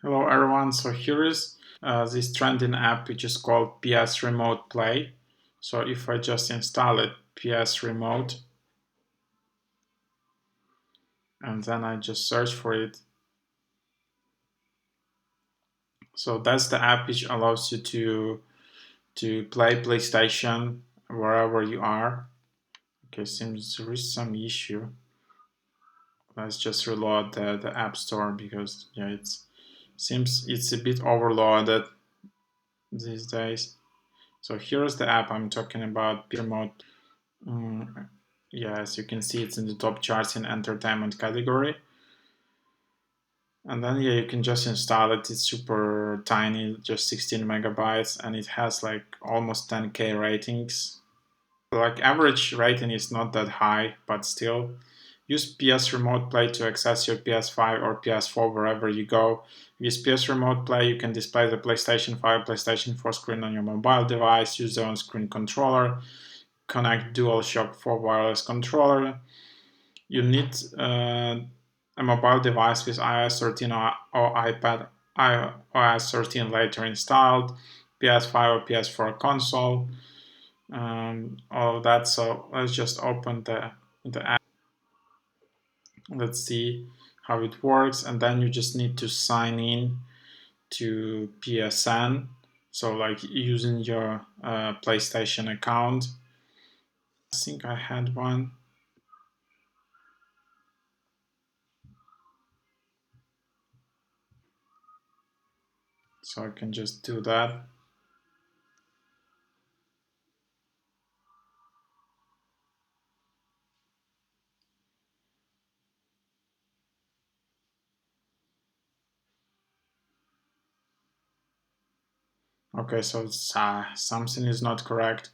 Hello everyone, so here is this trending app which is called PS Remote Play. So if I just install it, PS Remote, and then I just search for it. So that's the app which allows you to play PlayStation wherever you are. Okay, seems there is some issue. Let's just reload the App Store because yeah, it seems it's a bit overloaded these days. So here's the app I'm talking about, Remote. Yeah, as you can see, it's in the top charts in entertainment category. And then yeah, you can just install it. It's super tiny, just 16 megabytes, and it has like almost 10K ratings. Like average rating is not that high, but still. Use PS Remote Play to access your PS5 or PS4 wherever you go. Use PS Remote Play, you can display the PlayStation 5, PlayStation 4 screen on your mobile device, use the on-screen controller, connect DualShock 4 wireless controller. You need a mobile device with iOS 13 or iPad iOS 13 later installed, PS5 or PS4 console, all of that. So let's just open the app. Let's see how it works, and then you just need to sign in to PSN. So like using your PlayStation account. I think I had one. So I can just do that. Okay, so something is not correct.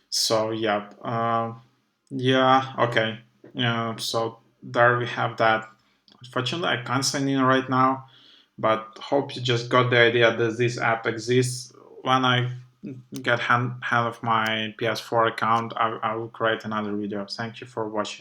So yeah, yeah, okay. Yeah, so there we have that. Unfortunately, I can't sign in right now, but hope you just got the idea that this app exists. When I get hand of my PS4 account, I will create another video. Thank you for watching.